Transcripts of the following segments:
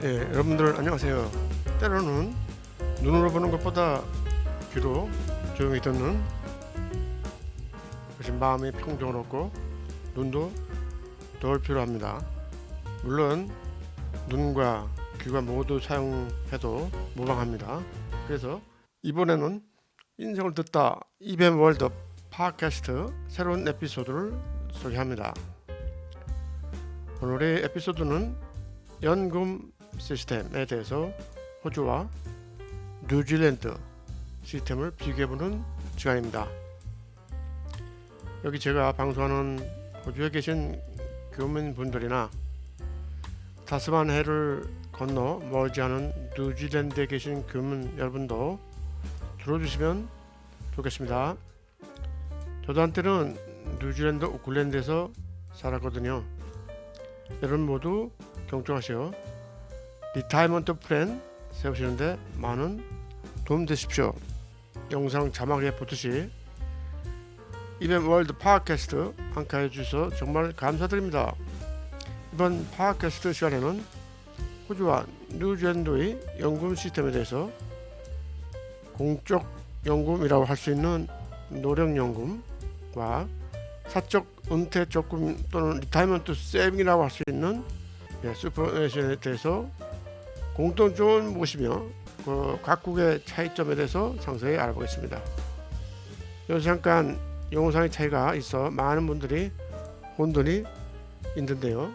여러분들 안녕하세요. 때로는 눈으로 보는 것보다 귀로 조용히 듣는 것이 마음이 평정을 얻고 눈도 덜 필요합니다. 물론 눈과 귀가 모두 사용해도 무방합니다. 그래서 이번에는 인생을 듣다 이벤 월드 팟캐스트 새로운 에피소드를 소개합니다. 오늘의 에피소드는 연금 시스템에 대해서 호주와 뉴질랜드 시스템을 비교해보는 시간입니다. 여기 제가 방송하는 호주에 계신 교민분들이나 타스마니아해를 건너 멀지 않은 뉴질랜드에 계신 교민 여러분도 들어주시면 좋겠습니다. 저도 한때는 뉴질랜드 오클랜드에서 살았거든요. 여러분 모두 경청하시어 리타이먼트 플랜 세우시는데 많은 도움 되십시오. 영상 자막에 붙듯이 이벤 월드 팟캐스트 함께해 주셔서 정말 감사드립니다. 이번 팟캐스트 시간에는 호주와 뉴질랜드의 연금 시스템에 대해서 공적 연금이라고 할 수 있는 노령연금과 사적 은퇴 적금 또는 리타이먼트 세이빙이라고 할 수 있는 슈퍼애니션에 대해서 공통점은 무엇이며 그 각국의 차이점에 대해서 상세히 알아보겠습니다. 여기서 잠깐 용어상의 차이가 있어 많은 분들이 혼돈이 있는데요.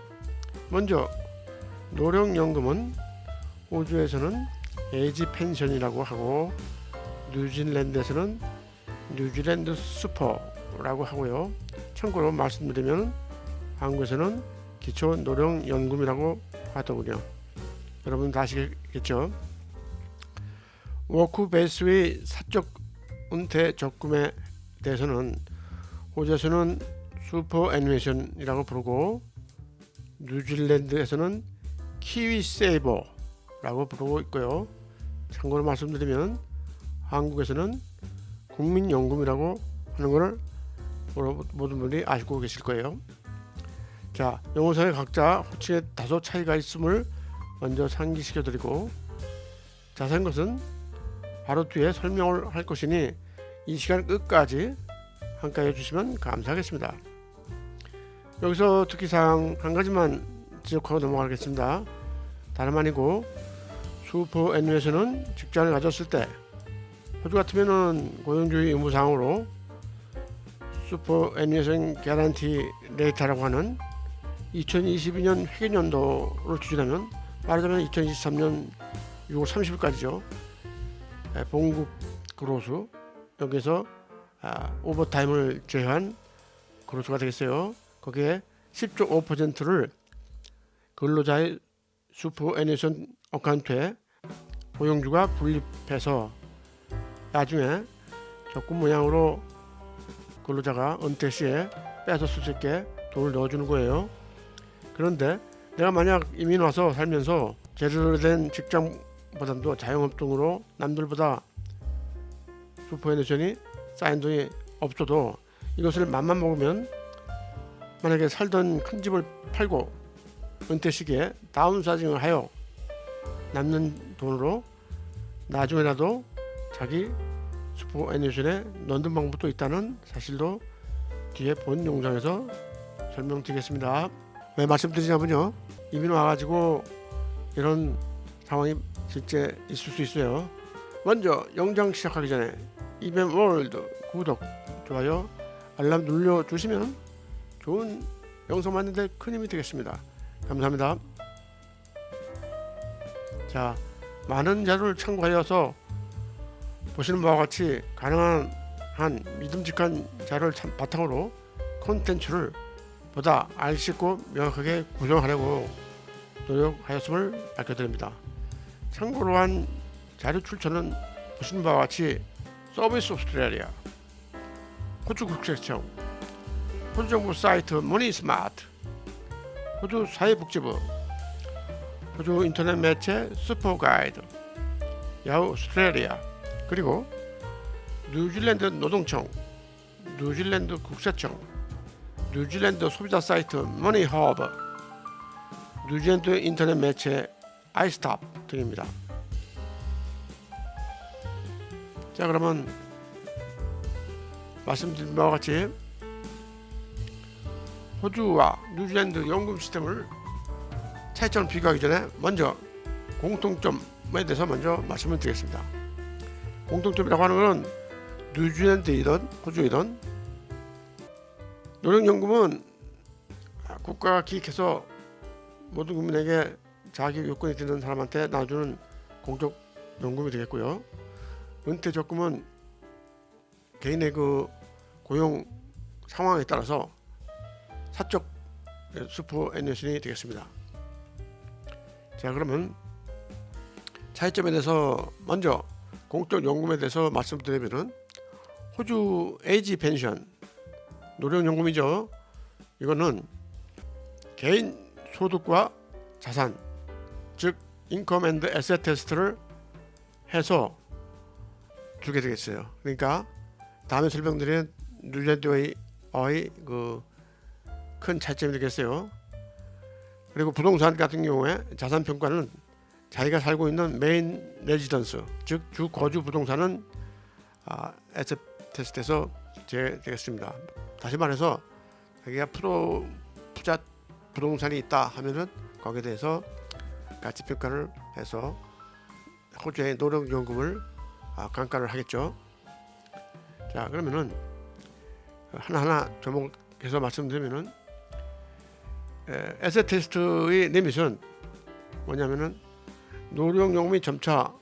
먼저 노령연금은 호주에서는 에이지 펜션이라고 하고 뉴질랜드에서는 뉴질랜드 슈퍼라고 하고요. 참고로 말씀드리면 한국에서는 기초 노령연금이라고 하더군요. 여러분 다 아시겠죠? 워크베이스의 사적 은퇴 적금에 대해서는 호주에서는 슈퍼애니메이션이라고 부르고 뉴질랜드에서는 키위세이버라고 부르고 있고요. 참고로 말씀드리면 한국에서는 국민연금이라고 하는 것을 모든 분들이 아시고 계실 거예요. 자, 용어상의 각자 호칭에 다소 차이가 있음을 먼저 상기시켜 드리고 자세한 것은 바로 뒤에 설명을 할 것이니 이 시간 끝까지 함께해 주시면 감사하겠습니다. 여기서 특기사항 한 가지만 지적하고 넘어가겠습니다. 다름 아니고 슈퍼애니메이션은 직장을 가졌을 때 호주 같으면은 고용주의 의무사항으로 슈퍼애니메이션 개런티 레이트라고 하는 2022년 회계연도를 기준하면 말하자면 2023년 6월 30일까지죠. 봉급 그로수 여기서 오버타임을 제외한 그로수가 되겠어요. 거기에 10.5%를 근로자의 슈퍼애니메이션 어카운트에 고용주가 분립해서 나중에 적금 모양으로 근로자가 은퇴 시에 뺏었을 수 있게 돈을 넣어주는 거예요. 그런데 내가 만약 이민 와서 살면서 제대로 된 직장보다도 자영업 등으로 남들보다 슈퍼애니메이션이 쌓인 돈이 없어도 이것을 맘만 먹으면 만약에 살던 큰 집을 팔고 은퇴 시기에 다운사이징을 하여 남는 돈으로 나중에라도 자기 슈퍼애니메이션에 넣는 방법도 있다는 사실도 뒤에 본 영상에서 설명드리겠습니다. 왜 말씀드리냐면요, 이민 와가지고 이런 상황이 실제 있을 수 있어요. 먼저 영상 시작하기 전에 이벤 월드 구독, 좋아요, 알람 눌러주시면 좋은 영상 만드는 데 큰 힘이 되겠습니다. 감사합니다. 자, 많은 자료를 참고하여서 보시는 바와 같이 가능한 한 믿음직한 자료를 바탕으로 콘텐츠를 보다 알쉽고 명확하게 구성하려고 노력하였음을 밝혀드립니다. 참고로 한 자료 출처는 보시는 바와 같이 서비스 오스트레일리아, 호주 국세청, 호주 정부 사이트 머니스마트, 호주 사회복지부, 호주 인터넷 매체 슈퍼가이드, 야후 오스트레일리아, 그리고 뉴질랜드 노동청, 뉴질랜드 국세청, 뉴질랜드 소비자 사이트 머니허브, 뉴질랜드 인터넷 매체 아이스탑 등입니다. 자, 그러면 말씀드린 바와 같이 호주와 뉴질랜드 연금 시스템을 차이점을 비교하기 전에 먼저 공통점에 대해서 먼저 말씀을 드리겠습니다. 공통점이라고 하는 것은 뉴질랜드이든 호주이든 노령연금은 국가가 기획해서 모든 국민에게 자기 요건이 되는 사람한테 나눠주는 공적 연금이 되겠고요. 은퇴적금은 개인의 그 고용 상황에 따라서 사적 슈퍼애니어션이 되겠습니다. 자, 그러면 차이점에 대해서 먼저 공적 연금에 대해서 말씀드리면은 호주 에이지 펜션 노령연금이죠. 이거는 개인 소득과 자산, 즉 인컴 앤드 에셋 테스트를 해서 주게 되겠어요. 그러니까 다음에 설명드린 뉴질랜드의 그 큰 차이점이 되겠어요. 그리고 부동산 같은 경우에 자산 평가는 자기가 살고 있는 메인 레지던스, 즉 주 거주 부동산은 에셋 테스트에서 제외되겠습니다. 다시 말해서 자기가 투자 부동산이 있다 하면은 거기에 대해서 가치 평가를 해서 호주의 노령연금을 감가를 하겠죠. 자, 그러면은 하나하나 접목해서 말씀드리면은 에셋 테스트의 리밋은 뭐냐면은 노령연금이 점차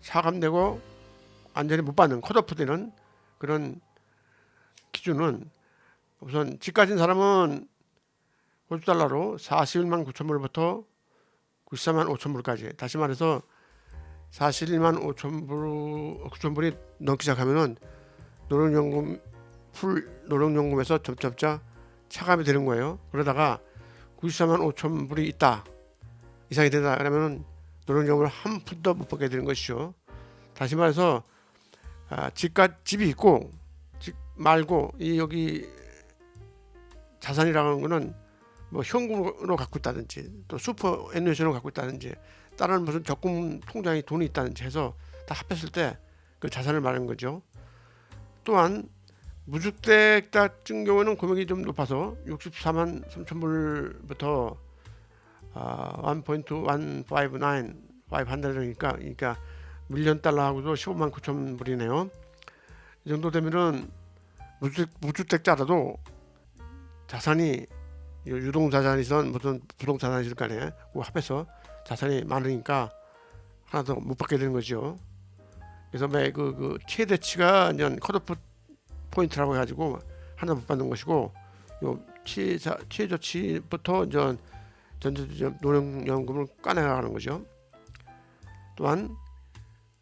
차감되고 완전히 못 받는 컷오프되는 그런 기준은 우선 집 가진 사람은 호주 달러로 41만 9천 불부터 94만 5천 불까지, 다시 말해서 41만 9천 불이 넘기 시작하면은 노령연금 풀 노령연금에서 점차 차감이 되는 거예요. 그러다가 94만 5천 불이 있다 이상이 된다 그러면 노령연금을 한 푼도 못 받게 되는 것이죠. 다시 말해서 집이 있고 집 말고 이 여기 자산이라는 거는 뭐 현금으로 갖고 있다든지 또 슈퍼애니어션으로 갖고 있다든지 다른 무슨 적금 통장에 돈이 있다든지 해서 다 합했을 때 그 자산을 말하는 거죠. 또한 무주택 같은 경우는 금액이 좀 높아서 64만 3천 불부터 1.159 그러니까 밀리언 달러하고도 15만 9천 불이네요. 이 정도 되면은 무주택자라도 자산이 유동자산이든 무슨 부동자산이든 간에 합해서 자산이 많으니까 하나도 못 받게 되는 거죠. 그래서 그 최대치가 이제 컷오프 포인트라고 해가지고 하나 못 받는 것이고, 요 최저치부터 이제 전체 노령연금을 까내가는 거죠. 또한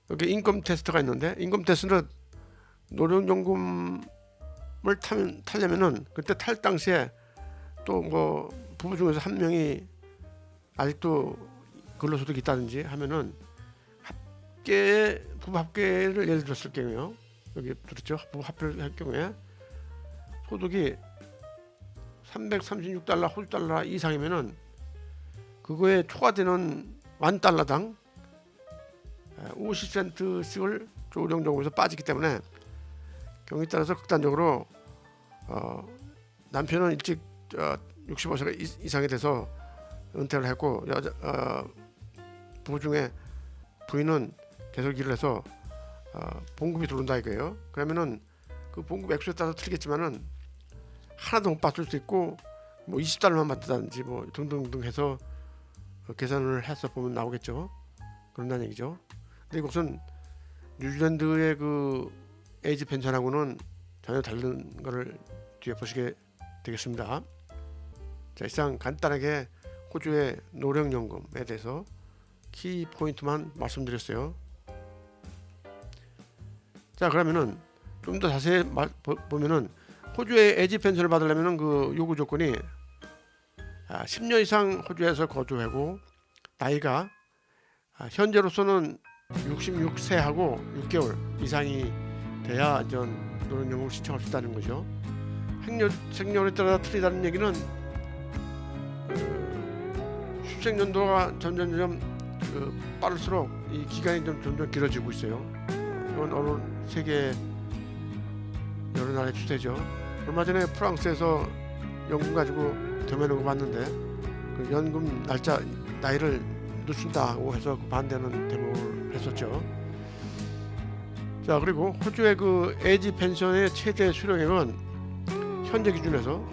여기 인컴 테스트가 있는데, 인컴 테스트는 노령연금을 타려면은 그때 탈 당시에 또 뭐 부부 중에서 한 명이 아직도 근로소득이 있다든지 하면은 부부 합계를 예를 들었을 경우요, 여기 들었죠? 부부 합계를 할 경우에 소득이 336달러 호주 달러 이상이면은 그거에 초과되는 $1당 50센트씩을 노령연금에서 빠지기 때문에 경우에 따라서 극단적으로 남편은 일찍 65세 이상이 돼서 은퇴를 했고 부부 중에 부인은 계속 일을 해서 봉급이 들어온다 이거예요. 그러면은 그 봉급 액수에 따라서 틀리겠지만은 하나도 못 받을 수 있고 뭐 20달러만 받는다든지 뭐 등등등 해서 계산을 해서 보면 나오겠죠. 그런다는 얘기죠. 근데 이것은 뉴질랜드의 그 에이지 펜션하고는 전혀 다른 것을 뒤에 보시게 되겠습니다. 자, 이상 간단하게 호주의 노령연금에 대해서 키 포인트만 말씀드렸어요. 자, 그러면은 좀 더 자세히 보면은 호주의 에이지 펜션을 받으려면은 그 요구 조건이 10년 이상 호주에서 거주하고 나이가 현재로서는 66세하고 6개월 이상이 돼야 전 노령연금을 신청할 수 있다는 거죠. 생년에 따라 틀리다는 얘기는 출생 연도가 점점 빠를수록 이 기간이 좀 점점 길어지고 있어요. 이건 어느 세계 여러 나라의 추세죠. 얼마 전에 프랑스에서 연금 가지고 대면한 거 봤는데 그 연금 나이를 늦춘다고 해서 그 반대하는 데모를 했었죠. 자, 그리고 호주의 그 에이지 펜션의 최대 수령액은 현재 기준에서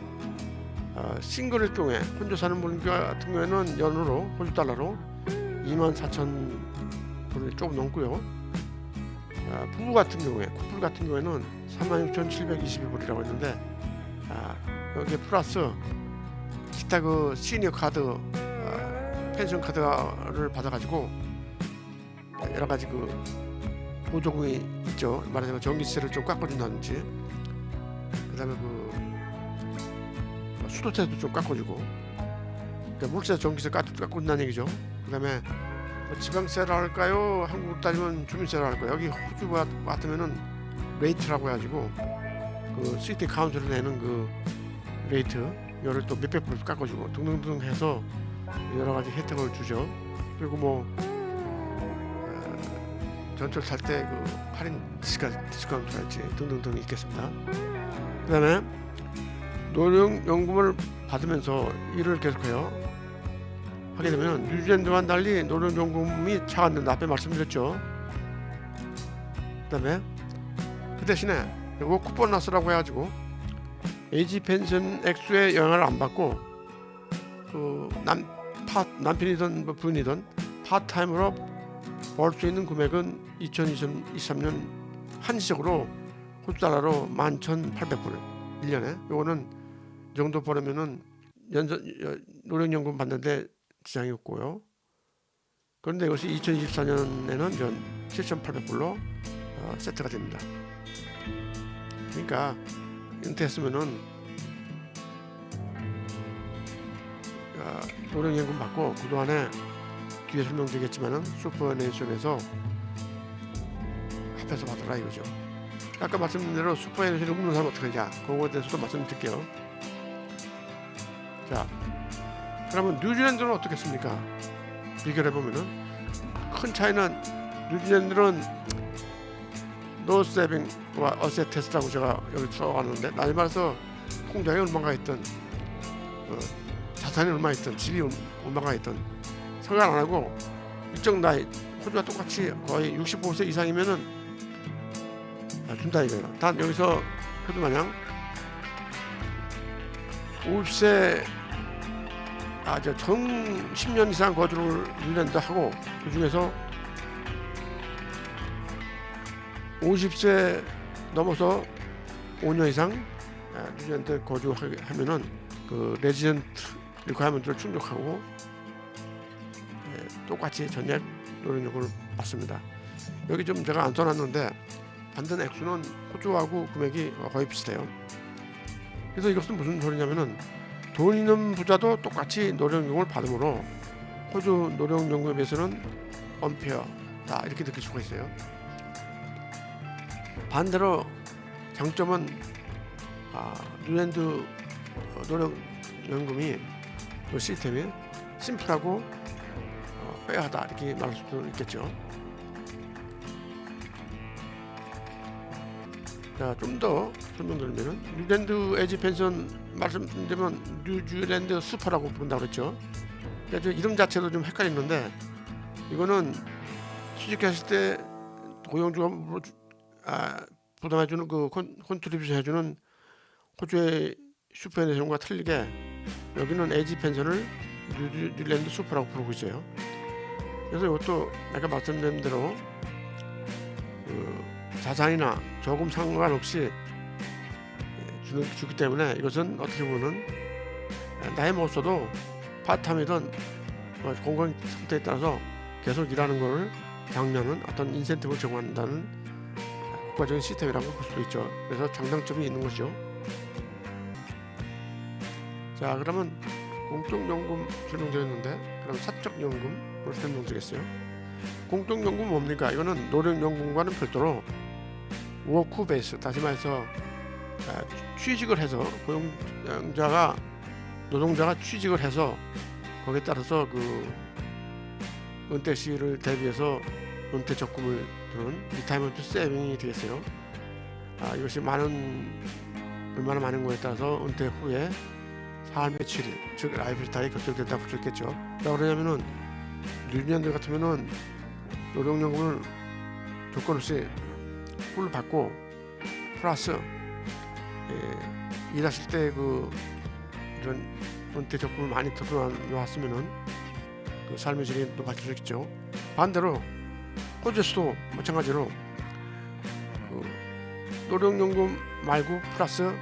싱글일 경우에 혼자 사는 분 같은 경우에는 연으로 호주 달러로 24,000불이 조금 넘고요. 부부 같은 경우에 커플 같은 경우에는 36,722불이라고 했는데 여기에 플러스 기타 그 시니어 카드 펜션 카드를 받아가지고 여러 가지 그 보조금이 있죠. 말하자면 전기세를 좀 깎아준다든지, 그다음에 그 수도세도 좀 깎아주고, 그러니까 물세, 전기세 깎아준다는 얘기죠. 그다음에 뭐 지방세라 할까요? 한국 따지면 주민세라 할까요? 여기 호주 같으면은 레이트라고 해가지고 그 시티 카운슬이 내는 그 레이트 이거를 또 몇백 불 깎아주고 등등등 해서 여러 가지 혜택을 주죠. 그리고 뭐 전철 탈 때 그 할인 디스카운트랄지 등등등 있겠습니다. 그다음에 노령연금을 받으면서 일을 계속해요. 하게 되면 뉴질랜드와는 달리 노령연금이 차가는데 앞에 말씀드렸죠. 그다음에 그 대신에 이거 쿠폰라스라고 해가지고 에이지 펜션 액수에 영향을 안 받고 그 남편이든 부인이든 파트타임으로 벌 수 있는 금액은 2023년 한시적으로 호주 달러로 11,800불 1년에. 요거는 이 정도 벌으면은 노령연금 받는데 지장이 없고요. 그런데 이것이 2024년에는 7,800불로 세트가 됩니다. 그러니까 은퇴했으면은 노령연금 받고 그동안에 뒤에 설명드리겠지만은 슈퍼애니메이션에서 합해서 받으라 이거죠. 아까 말씀드린 대로 슈퍼애니메이션이 없는 사람 어떻게 하냐, 그거에 대해서도 말씀드릴게요. 자, 그러면 뉴질랜드는 어떻겠습니까? 비교를 해보면은 큰 차이는, 뉴질랜드는 노 세빙과 어셋 테스트라고 제가 여기 써왔는데, 나이 말해서 통장에 얼마가 있든 자산이 얼마 있든 집이 얼마가 있든 생각 안 하고 일정 나이, 호주와 똑같이 거의 65세 이상이면은 준다 이거예요. 단 여기서 호주 마냥 50세 전 10년 이상 거주를 뉴질랜드 하고 그 중에서 50세 넘어서 5년 이상 뉴질랜드 거주하면은 그 레지던트 리퀘어먼트를 충족하고 똑같이 전액 노령연금을 받습니다. 여기 좀 제가 안 써놨는데 받는 액수는 호주하고 금액이 거의 비슷해요. 그래서 이것은 무슨 소리냐면은 돈 있는 부자도 똑같이 노령연금을 받으므로 호주 노령연금에 비해서는 언페어다 이렇게 느낄 수가 있어요. 반대로 장점은 뉴질랜드 노령연금이 그 시스템이 심플하고 빼하다 이렇게 말할 수도 있겠죠. 자, 좀 더 설명드리면은 뉴질랜드 에이지 펜션 말씀드리면 뉴질랜드 슈퍼라고 부른다고 그랬죠. 그러니까 이름 자체도 좀 헷갈리는데, 이거는 취직했을 때 고용주가 부담해주는 그 컨트리뷰션 해주는 호주의 슈퍼펜션과 틀리게 여기는 에이지 펜션을 뉴질랜드 슈퍼라고 부르고 있어요. 그래서 이것도 아까 말씀드린 대로 자산이나 저금 상관없이 주기 때문에 이것은 어떻게 보면 나이 먹었어도 파트타임이든 건강 상태에 따라서 계속 일하는 것을 장려하는 어떤 인센티브를 제공한다는 국가적인 시스템이라고 볼 수도 있죠. 그래서 장단점이 있는 것이죠. 자, 그러면 공적연금 설명드렸는데, 그럼 사적연금을 설명드리겠어요. 공적연금 뭡니까? 이거는 노령연금과는 별도로 워크 베이스, 다시 말해서 취직을 해서 노동자가 취직을 해서 거기에 따라서 그 은퇴 시를 대비해서 은퇴 적금을 드는 리타이먼트 세이빙이 되겠어요. 이것이 얼마나 많은 거에 따라서 은퇴 후에 삶의 질이, 즉 라이프 스타일이 결정된다고 볼 수 있겠죠. 자, 그러냐면은 뉴질랜드 같으면은 노령연금을 조건 없이 풀 받고 플러스 일하실 때 이런 은퇴 적금을 많이 들어놨으면은 그 삶의 질이 높아질 수 있죠. 반대로 호주에서도 마찬가지로 노령연금 말고 플러스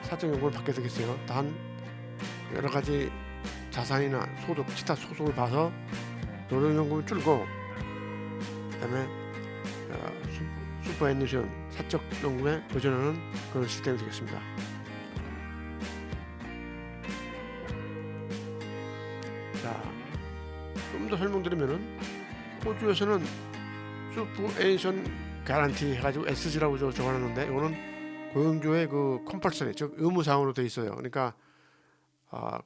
사적연금을 받게 되겠어요. 단 여러 가지 자산이나 소득, 기타 소득을 봐서 노령연금이 줄고, 그다음에 슈퍼애니션 사적연금에 도전하는 그런 시스템이 되겠습니다. 자, 좀 더 설명드리면은 호주에서는 슈퍼애니션 가란티 해가지고 SG라고 적어놨는데, 이거는 고용주의 그 컴펄서리, 즉 의무사항으로 되어 있어요. 그러니까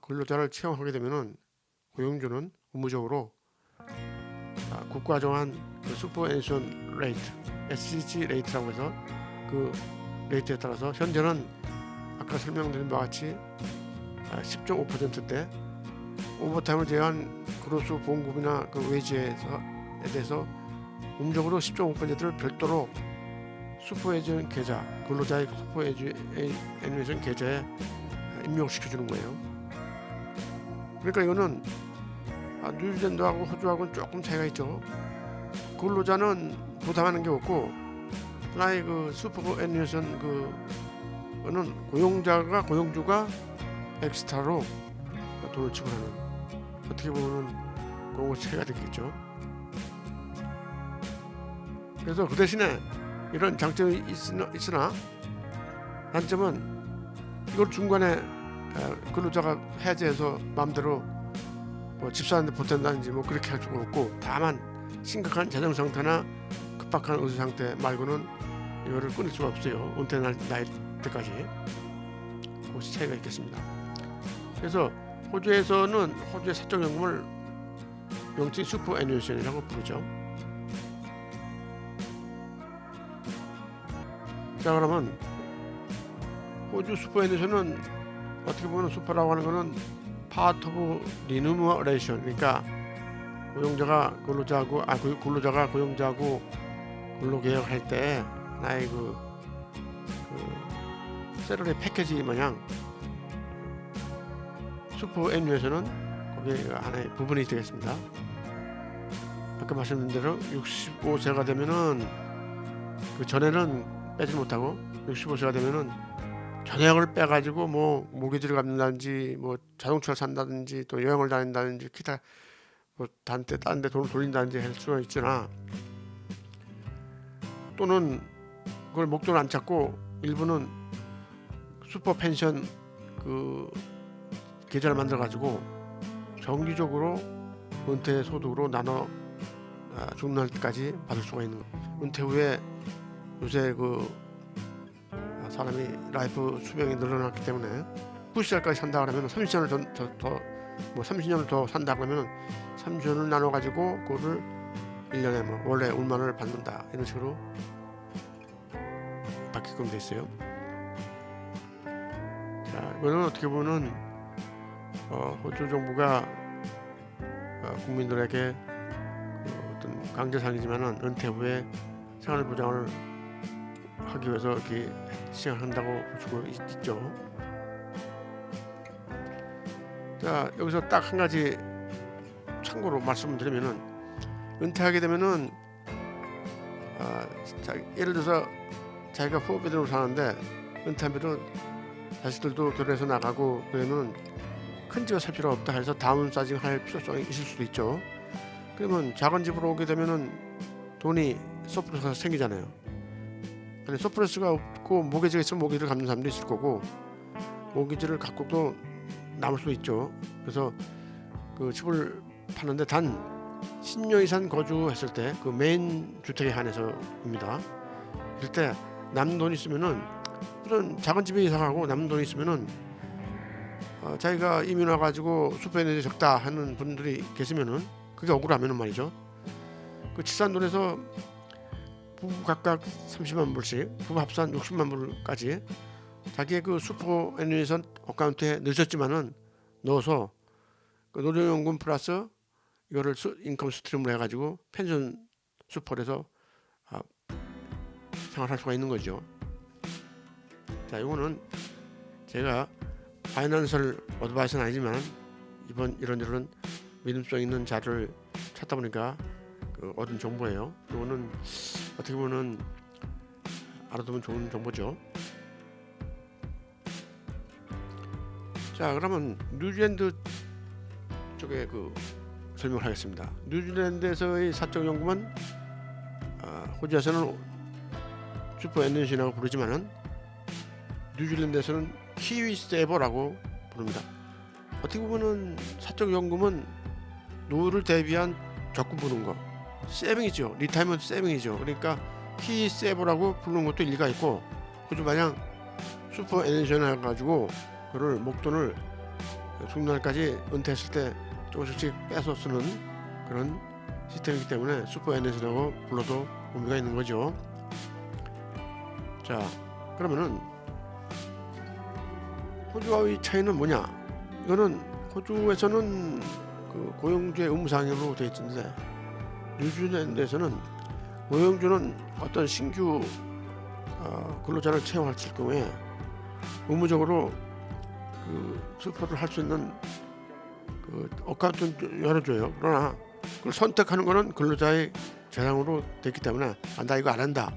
근로자를 채용하게 되면은 고용주는 의무적으로 국가 정한 그 슈퍼애니션 레이트, SG 레이트라고 해서 그 레이트에 따라서 현재는 아까 설명드린 바와 같이 10.5%대 오버타임을 제외한 그로스 보험금이나 그 웨이지에 대해서 의무적으로 10.5%를 별도로 슈퍼애니션 계좌, 근로자의 슈퍼애니션 계좌에 입력시켜주는 거예요. 그러니까 이거는 뉴질랜드하고 호주하고는 조금 차이가 있죠. 근로자는 부담하는 게 없고, 하나의 그 슈퍼애니션 그는 고용주가 엑스트라로 돈을 지불하는, 어떻게 보면 그런 것이 차이가 되겠죠. 그래서 그 대신에 이런 장점이 있으나 단점은 이걸 중간에 근로자가 해제해서 마음대로 뭐 집사한테 보탠다든지 뭐 그렇게 할 수가 없고, 다만 심각한 재정 상태나 급박한 의사 상태 말고는 이거를 끊을 수가 없어요. 은퇴 나이 때까지. 그것이 차이가 있겠습니다. 그래서 호주에서는 호주의 사적연금을 명칭 슈퍼애니션이라고 부르죠. 자, 그러면 호주 슈퍼애니션은 어떻게 보면 슈퍼라고 하는 것은 파트 오브 리누머레이션, 그러니까 고용자가 고용자하고 근로계약할 때 나의 그 셀러리 패키지 마냥 슈퍼애니션은 거기에 하나의 부분이 되겠습니다. 아까 말씀드린 대로 65세가 되면은 그 전에는 빼지 못하고 65세가 되면은 전액을 빼가지고 뭐 모기지를 갚는다든지 뭐 자동차를 산다든지 또 여행을 다닌다든지 기타 뭐 다른 데 돈을 돌린다든지 할 수가 있잖아. 또는 그걸 목돈을 안 찾고 일부는 슈퍼 펜션 그 계좌를 만들어 가지고 정기적으로 은퇴 소득으로 나눠 죽는 날까지 받을 수가 있는 거예요. 은퇴 후에 요새 사람이 라이프 수명이 늘어났기 때문에 90살까지 산다 그러면 30년을 더 산다 그러면 30년을 나눠 가지고 그거를 1년에 뭐 원래 얼마를 받는다 이런 식으로 받게끔 돼 있어요. 자, 이거는 어떻게 보면 호주 정부가 국민들에게 어떤 강제상이지만은 은퇴 후에 생활 보장을 하기 위해서 이렇게 시행한다고 볼 수가 있죠. 자, 여기서 딱 한 가지 참고로 말씀드리면은 은퇴하게 되면은 예를 들어서 자기가 후배들로 사는데 은퇴하면은 자식들도 결혼해서 나가고 그러면 큰 집에 살 필요가 없다 해서 다운사이징 할 필요성이 있을 수도 있죠. 그러면 작은 집으로 오게 되면은 돈이 서플러스가 생기잖아요. 아니, 서플러스가 없고 모기지가 있으면 모기지를 갚는 사람도 있을 거고 모기지를 갖고도 남을 수도 있죠. 그래서 그 집을 파는데 단 10년 이상 거주했을 때 그 메인 주택에 한해서입니다. 이럴 때 남는 돈이 있으면은 그런 작은 집에 이사가고 남는 돈이 있으면은 자기가 이민 와가지고 슈퍼에너지 적다 하는 분들이 계시면은 그게 억울하면은 말이죠. 그 치산 돈에서 부부 각각 30만 불씩, 부부 합산 60만 불까지 자기의 그 슈퍼 애니메이션 어카운트에 넣으셨지만은 넣어서 그 노령연금 플러스 이거를 인컴 스트림으로 해가지고 펜션 슈퍼에서 생활할 수가 있는 거죠. 자, 이거는 제가 파이낸셜 어드바이스는 아니지만 이번 이런 믿음성 있는 자료를 찾다 보니까 얻은 정보예요. 이거는 어떻게 보면 알아두면 좋은 정보죠. 자, 그러면 뉴질랜드 쪽에 설명을 하겠습니다. 뉴질랜드에서의 사적 연금은 호주에서는 슈퍼 애니메이션이라고 부르지만은 뉴질랜드에서는 키위 세버라고 부릅니다. 어떻게 보면은 사적 연금은 노후를 대비한 적금 부는 거, 세빙이죠. 리타이먼트 세빙이죠. 그러니까 키위 세버라고 부르는 것도 일리가 있고, 호주 마냥 슈퍼 애니메이션 해가지고 그를 목돈을 죽는 날까지 은퇴했을 때 조금씩 빼서 쓰는 그런 시스템이기 때문에 슈퍼 애니메이션이라고 불러도 의미가 있는 거죠. 자, 그러면은 호주와의 차이는 뭐냐? 이거는 호주에서는 그 고용주의 의무상으로 되어 있는데 뉴질랜드에서는 고용주는 어떤 신규 근로자를 채용할 경우에 의무적으로 그 슈퍼를 할 수 있는 그 어카운트를 열어줘요. 그러나 그걸 선택하는 거는 근로자의 재량으로 됐기 때문에 나 이거 안 한다,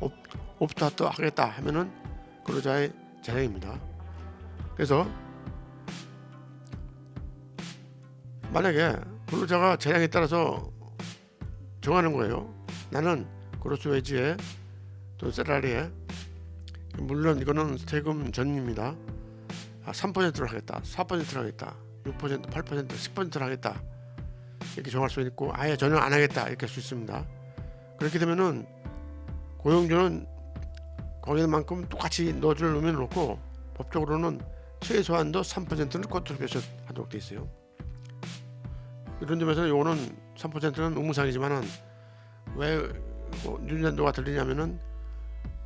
옵트아웃 하겠다 하면은 근로자의 재량입니다. 그래서 만약에 근로자가 재량에 따라서 정하는 거예요. 나는 그로스 웨지에 또 셀러리에, 물론 이거는 세금 전입니다. 3%를 하겠다, 4%를 하겠다, 6%, 8%, 10%를 하겠다, 이렇게 정할 수 있고 아예 전혀 안 하겠다 이렇게 할 수 있습니다. 그렇게 되면은 고용주는 거기만큼 똑같이 넣어줄 의미는 없고 법적으로는 최소한도 3%는 컨트리뷰션 하도록 되어 있어요. 이런 점에서 이거는 3%는 의무상이지만은 왜 뉴질랜드가 들리냐면은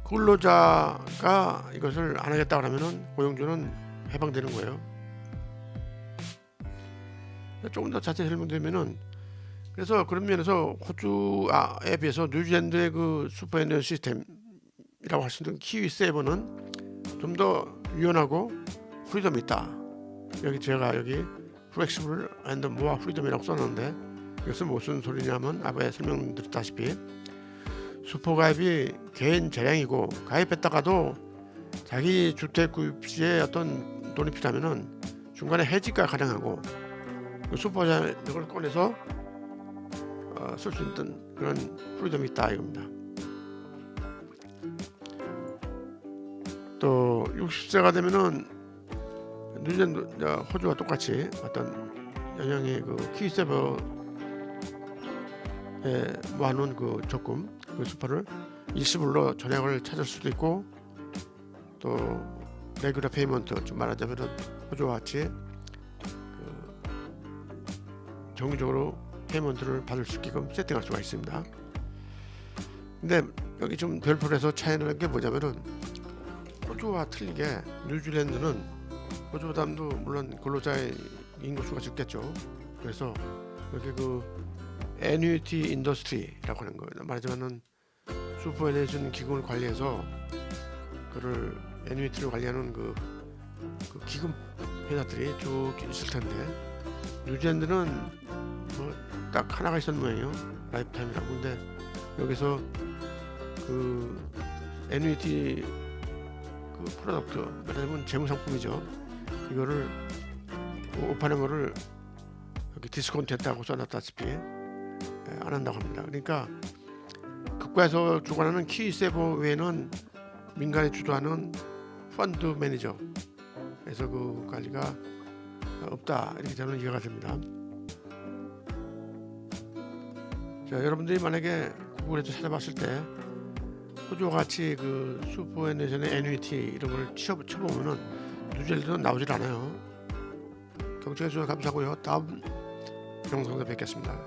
근로자가 이것을 안 하겠다 그러면은 고용주는 해방되는 거예요. 조금 더 자세히 설명드리면은, 그래서 그런 면에서 호주에 비해서 뉴질랜드의 그 슈퍼 애니메이션 시스템이라고 할 수 있는 키위 세버는 좀 더 유연하고 프리덤이 있다. 여기 플렉시블 앤드 모어 프리덤이라고 써놨는데 이것은 무슨 소리냐면 앞에 설명드렸다시피 슈퍼 가입이 개인 재량이고 가입했다가도 자기 주택 구입 시에 어떤 돈이 필요하면은 중간에 해지가 가능하고 그 슈퍼자 이걸 꺼내서 쓸 수 있는 그런 프리덤이 있다 이겁니다. 또 60세가 되면은 뉴질랜드, 호주와 똑같이 어떤 영향의 그 키세버에 모아놓은 그 적금, 그 슈퍼를 일시불로 전액을 찾을 수도 있고, 또 레귤러 페이먼트, 좀 말하자면은 호주와 같이 정기적으로 페이먼트를 받을 수 있게끔 세팅할 수가 있습니다. 근데 여기 좀 별표에서 차이나는 게 뭐냐면은 호주와 틀리게 뉴질랜드는 호주보다도 물론 근로자의 인구수가 적겠죠. 그래서 여기 그 애뉴이티 인더스트리라고 하는 거예요. 말하자면은 슈퍼 애니메이션 기금을 관리해서 그를 애뉴이티를 관리하는 그 기금 회사들이 쭉 있을 텐데 뉴질랜드는 뭐 딱 하나가 있었는 모양이에요. 라이프타임이라고. 근데 여기서 그 애뉴이티 그 프로덕트, 말하자면 재무상품이죠. 이거를 오파는 거를 여기 디스카운트 했다고 써놨다시피 안 한다고 합니다. 그러니까 국가에서 주관하는 키세버 외에는 민간이 주도하는 펀드 매니저, 그래서 그 관리가 없다, 이렇게 저는 이해가 됩니다. 자, 여러분들이 만약에 구글에서 찾아봤을 때 호주와 같이 그 슈퍼 애니메이션의 애뉴이티 이런 걸 쳐보면은 뉴질랜드는 나오질 않아요. 경청해 주셔서 감사하고요. 다음 영상에서 뵙겠습니다.